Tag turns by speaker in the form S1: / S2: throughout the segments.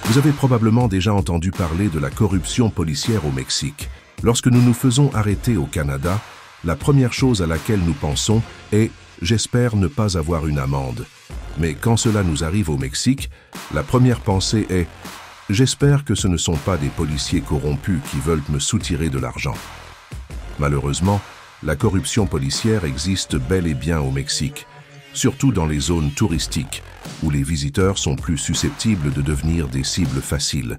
S1: Vous avez probablement déjà entendu parler de la corruption policière au Mexique. Lorsque nous nous faisons arrêter au Canada, la première chose à laquelle nous pensons est « j'espère ne pas avoir une amende ». Mais quand cela nous arrive au Mexique, la première pensée est « j'espère que ce ne sont pas des policiers corrompus qui veulent me soutirer de l'argent ». Malheureusement, la corruption policière existe bel et bien au Mexique, surtout dans les zones touristiques, où les visiteurs sont plus susceptibles de devenir des cibles faciles.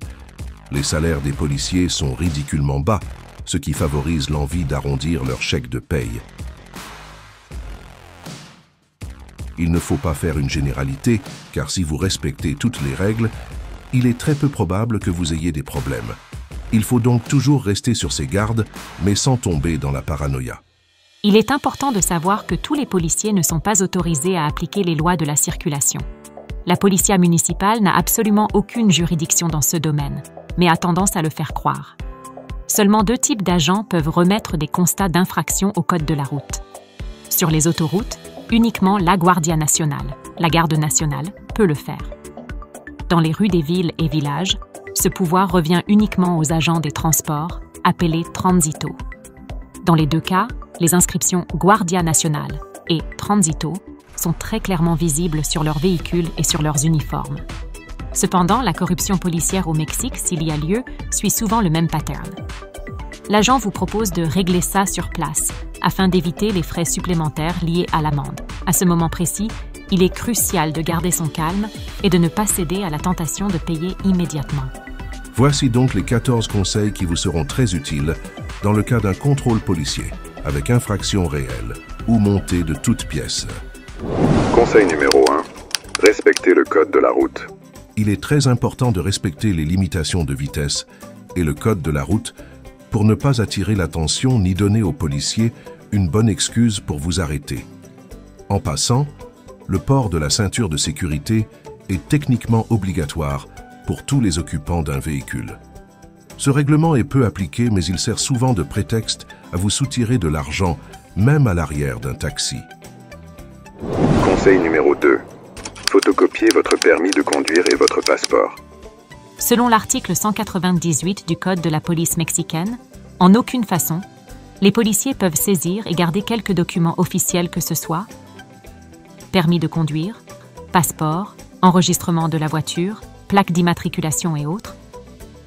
S1: Les salaires des policiers sont ridiculement bas, ce qui favorise l'envie d'arrondir leur chèque de paye. Il ne faut pas faire une généralité, car si vous respectez toutes les règles, il est très peu probable que vous ayez des problèmes. Il faut donc toujours rester sur ses gardes, mais sans tomber dans la paranoïa.
S2: Il est important de savoir que tous les policiers ne sont pas autorisés à appliquer les lois de la circulation. La policia municipale n'a absolument aucune juridiction dans ce domaine, mais a tendance à le faire croire. Seulement 2 types d'agents peuvent remettre des constats d'infraction au code de la route. Sur les autoroutes, uniquement la Guardia Nacional, la garde nationale, peut le faire. Dans les rues des villes et villages, ce pouvoir revient uniquement aux agents des transports, appelés transito. Dans les 2 cas, les inscriptions Guardia Nacional et Transito sont très clairement visibles sur leurs véhicules et sur leurs uniformes. Cependant, la corruption policière au Mexique, s'il y a lieu, suit souvent le même pattern. L'agent vous propose de régler ça sur place, afin d'éviter les frais supplémentaires liés à l'amende. À ce moment précis, il est crucial de garder son calme et de ne pas céder à la tentation de payer immédiatement.
S1: Voici donc les 14 conseils qui vous seront très utiles dans le cas d'un contrôle policier, avec infraction réelle ou montée de toutes pièces.
S3: Conseil numéro 1. Respectez le code de la route.
S1: Il est très important de respecter les limitations de vitesse et le code de la route pour ne pas attirer l'attention ni donner aux policiers une bonne excuse pour vous arrêter. En passant, le port de la ceinture de sécurité est techniquement obligatoire pour tous les occupants d'un véhicule. Ce règlement est peu appliqué, mais il sert souvent de prétexte à vous soutirer de l'argent, même à l'arrière d'un taxi.
S3: Conseil numéro 2. Photocopiez votre permis de conduire et votre passeport.
S2: Selon l'article 198 du Code de la police mexicaine, en aucune façon, les policiers peuvent saisir et garder quelque document officiel que ce soit, permis de conduire, passeport, enregistrement de la voiture, plaque d'immatriculation et autres.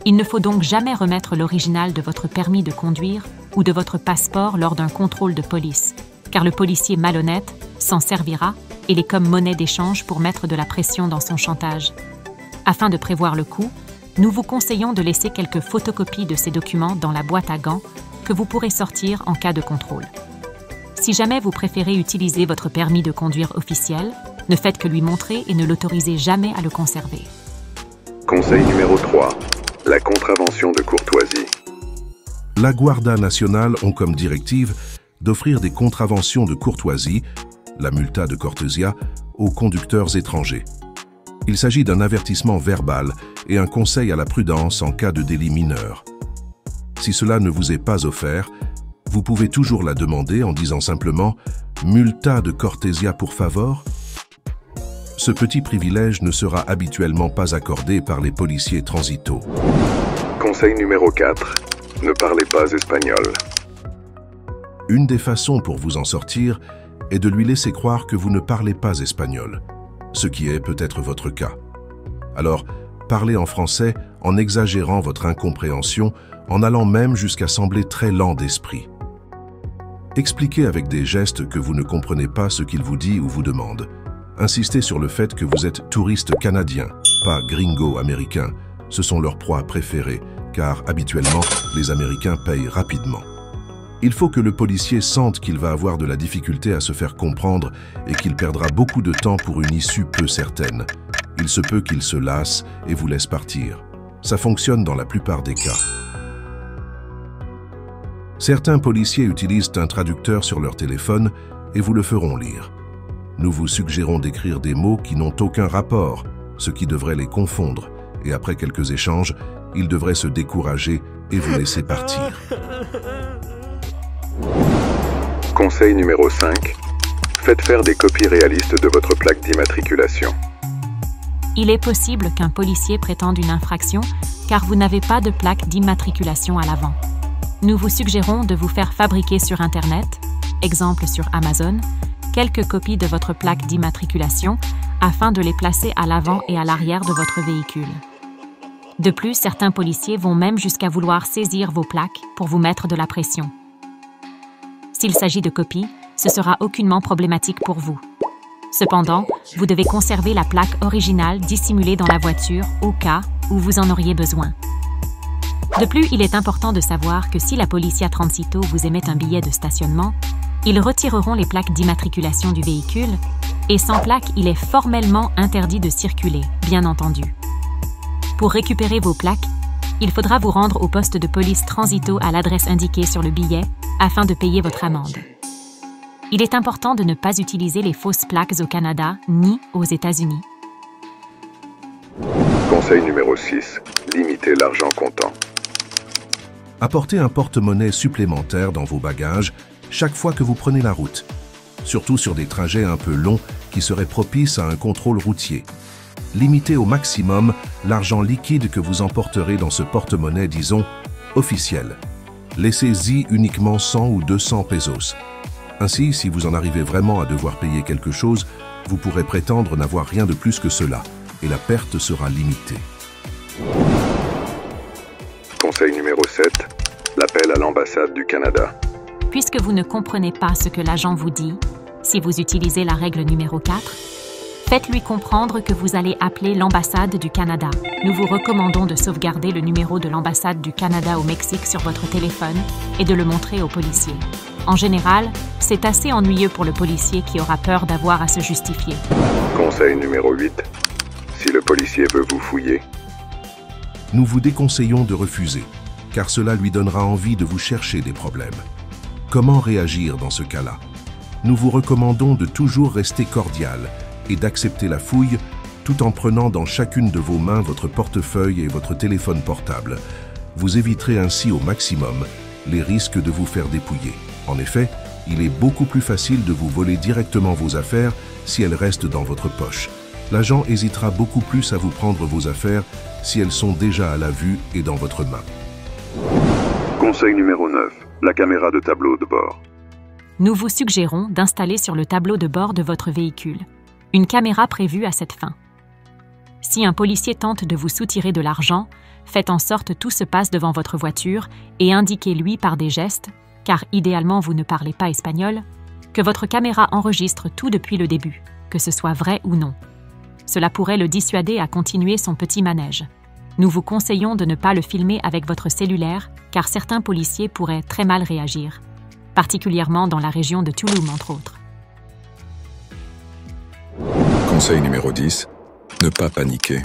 S2: Il ne faut donc jamais remettre l'original de votre permis de conduire ou de votre passeport lors d'un contrôle de police, car le policier malhonnête s'en servira et les comme monnaie d'échange pour mettre de la pression dans son chantage. Afin de prévoir le coup, nous vous conseillons de laisser quelques photocopies de ces documents dans la boîte à gants que vous pourrez sortir en cas de contrôle. Si jamais vous préférez utiliser votre permis de conduire officiel, ne faites que lui montrer et ne l'autorisez jamais à le conserver.
S3: Conseil numéro 3. La contravention de courtoisie.
S1: La Guardia Nacional ont comme directive d'offrir des contraventions de courtoisie, la multa de cortesia, aux conducteurs étrangers. Il s'agit d'un avertissement verbal et un conseil à la prudence en cas de délit mineur. Si cela ne vous est pas offert, vous pouvez toujours la demander en disant simplement « multa de cortesia pour favor ». Ce petit privilège ne sera habituellement pas accordé par les policiers transito.
S3: Conseil numéro 4. Ne parlez pas espagnol.
S1: Une des façons pour vous en sortir est de lui laisser croire que vous ne parlez pas espagnol, ce qui est peut-être votre cas. Alors, parlez en français en exagérant votre incompréhension, en allant même jusqu'à sembler très lent d'esprit. Expliquez avec des gestes que vous ne comprenez pas ce qu'il vous dit ou vous demande. Insistez sur le fait que vous êtes touriste canadien, pas gringo américain. Ce sont leurs proies préférées, car habituellement, les Américains payent rapidement. Il faut que le policier sente qu'il va avoir de la difficulté à se faire comprendre et qu'il perdra beaucoup de temps pour une issue peu certaine. Il se peut qu'il se lasse et vous laisse partir. Ça fonctionne dans la plupart des cas. Certains policiers utilisent un traducteur sur leur téléphone et vous le feront lire. Nous vous suggérons d'écrire des mots qui n'ont aucun rapport, ce qui devrait les confondre, et après quelques échanges, ils devraient se décourager et vous laisser partir.
S3: Conseil numéro 5. Faites faire des copies réalistes de votre plaque d'immatriculation.
S2: Il est possible qu'un policier prétende une infraction car vous n'avez pas de plaque d'immatriculation à l'avant. Nous vous suggérons de vous faire fabriquer sur Internet, exemple sur Amazon, quelques copies de votre plaque d'immatriculation afin de les placer à l'avant et à l'arrière de votre véhicule. De plus, certains policiers vont même jusqu'à vouloir saisir vos plaques pour vous mettre de la pression. S'il s'agit de copies, ce sera aucunement problématique pour vous. Cependant, vous devez conserver la plaque originale dissimulée dans la voiture au cas où vous en auriez besoin. De plus, il est important de savoir que si la Polícia Tránsito vous émet un billet de stationnement, ils retireront les plaques d'immatriculation du véhicule et sans plaque, il est formellement interdit de circuler, bien entendu. Pour récupérer vos plaques, il faudra vous rendre au poste de police Tránsito à l'adresse indiquée sur le billet afin de payer votre amende. Il est important de ne pas utiliser les fausses plaques au Canada ni aux États-Unis.
S3: Conseil numéro 6. Limitez l'argent comptant.
S1: Apportez un porte-monnaie supplémentaire dans vos bagages chaque fois que vous prenez la route, surtout sur des trajets un peu longs qui seraient propices à un contrôle routier. Limitez au maximum l'argent liquide que vous emporterez dans ce porte-monnaie, disons, officiel. Laissez-y uniquement 100 ou 200 pesos. Ainsi, si vous en arrivez vraiment à devoir payer quelque chose, vous pourrez prétendre n'avoir rien de plus que cela, et la perte sera limitée.
S3: Conseil numéro 7. L'appel à l'ambassade du Canada.
S2: Puisque vous ne comprenez pas ce que l'agent vous dit, si vous utilisez la règle numéro 4, faites-lui comprendre que vous allez appeler l'ambassade du Canada. Nous vous recommandons de sauvegarder le numéro de l'ambassade du Canada au Mexique sur votre téléphone et de le montrer au policier. En général, c'est assez ennuyeux pour le policier qui aura peur d'avoir à se justifier.
S3: Conseil numéro 8. Si le policier veut vous fouiller,
S1: nous vous déconseillons de refuser, car cela lui donnera envie de vous chercher des problèmes. Comment réagir dans ce cas-là? Nous vous recommandons de toujours rester cordial et d'accepter la fouille tout en prenant dans chacune de vos mains votre portefeuille et votre téléphone portable. Vous éviterez ainsi au maximum les risques de vous faire dépouiller. En effet, il est beaucoup plus facile de vous voler directement vos affaires si elles restent dans votre poche. L'agent hésitera beaucoup plus à vous prendre vos affaires si elles sont déjà à la vue et dans votre main.
S3: Conseil numéro 9. La caméra de tableau de bord.
S2: Nous vous suggérons d'installer sur le tableau de bord de votre véhicule une caméra prévue à cette fin. Si un policier tente de vous soutirer de l'argent, faites en sorte que tout se passe devant votre voiture et indiquez-lui par des gestes, car idéalement vous ne parlez pas espagnol, que votre caméra enregistre tout depuis le début, que ce soit vrai ou non. Cela pourrait le dissuader à continuer son petit manège. Nous vous conseillons de ne pas le filmer avec votre cellulaire, car certains policiers pourraient très mal réagir, particulièrement dans la région de Tulum, entre autres.
S4: Conseil numéro 10. Ne pas paniquer.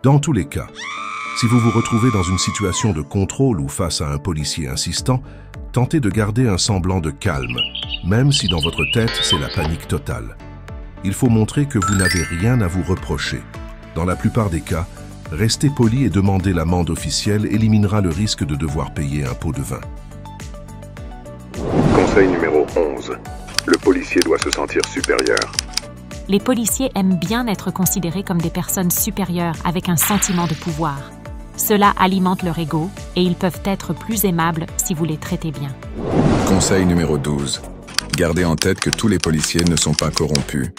S1: Dans tous les cas, si vous vous retrouvez dans une situation de contrôle ou face à un policier insistant, tentez de garder un semblant de calme, même si dans votre tête c'est la panique totale. Il faut montrer que vous n'avez rien à vous reprocher. Dans la plupart des cas, rester poli et demander l'amende officielle éliminera le risque de devoir payer un pot de vin.
S3: Conseil numéro 11. Le policier doit se sentir supérieur.
S2: Les policiers aiment bien être considérés comme des personnes supérieures avec un sentiment de pouvoir. Cela alimente leur ego et ils peuvent être plus aimables si vous les traitez bien.
S4: Conseil numéro 12. Gardez en tête que tous les policiers ne sont pas corrompus.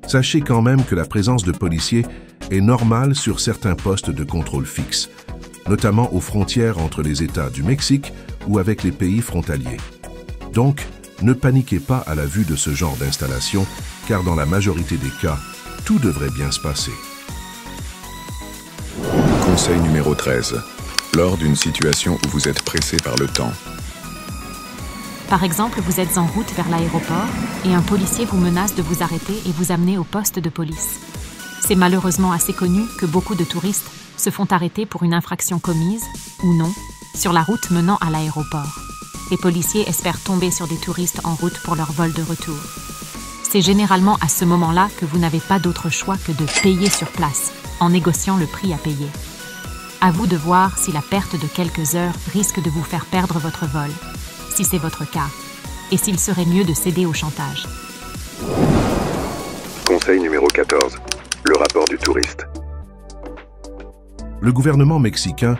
S1: Sachez quand même que la présence de policiers est normale sur certains postes de contrôle fixe, notamment aux frontières entre les États du Mexique ou avec les pays frontaliers. Donc, ne paniquez pas à la vue de ce genre d'installation, car dans la majorité des cas, tout devrait bien se passer.
S4: Conseil numéro 13. Lors d'une situation où vous êtes pressé par le temps.
S2: Par exemple, vous êtes en route vers l'aéroport et un policier vous menace de vous arrêter et vous amener au poste de police. C'est malheureusement assez connu que beaucoup de touristes se font arrêter pour une infraction commise, ou non, sur la route menant à l'aéroport. Les policiers espèrent tomber sur des touristes en route pour leur vol de retour. C'est généralement à ce moment-là que vous n'avez pas d'autre choix que de payer sur place, en négociant le prix à payer. À vous de voir si la perte de quelques heures risque de vous faire perdre votre vol, si c'est votre cas, et s'il serait mieux de céder au chantage.
S3: Conseil numéro 14. Le rapport du touriste.
S1: Le gouvernement mexicain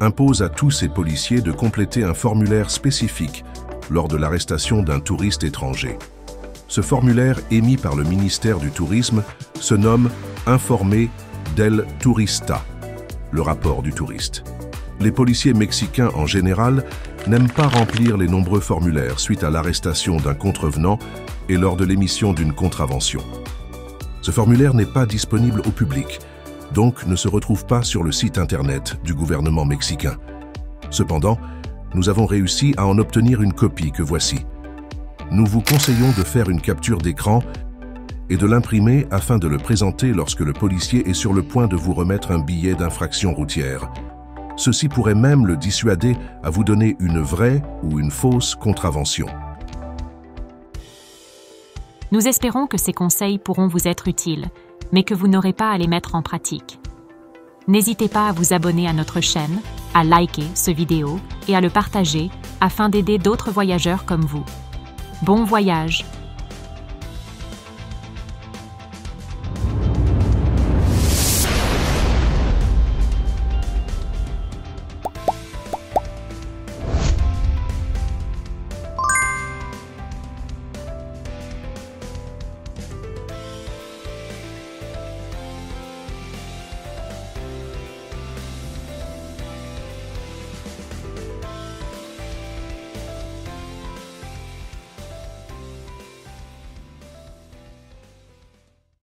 S1: impose à tous ses policiers de compléter un formulaire spécifique lors de l'arrestation d'un touriste étranger. Ce formulaire émis par le ministère du Tourisme se nomme « Informe del Turista », le rapport du touriste. Les policiers mexicains en général n'aiment pas remplir les nombreux formulaires suite à l'arrestation d'un contrevenant et lors de l'émission d'une contravention. Ce formulaire n'est pas disponible au public, donc ne se retrouve pas sur le site internet du gouvernement mexicain. Cependant, nous avons réussi à en obtenir une copie que voici. Nous vous conseillons de faire une capture d'écran et de l'imprimer afin de le présenter lorsque le policier est sur le point de vous remettre un billet d'infraction routière. Ceci pourrait même le dissuader à vous donner une vraie ou une fausse contravention.
S2: Nous espérons que ces conseils pourront vous être utiles, mais que vous n'aurez pas à les mettre en pratique. N'hésitez pas à vous abonner à notre chaîne, à liker ce vidéo et à le partager afin d'aider d'autres voyageurs comme vous. Bon voyage!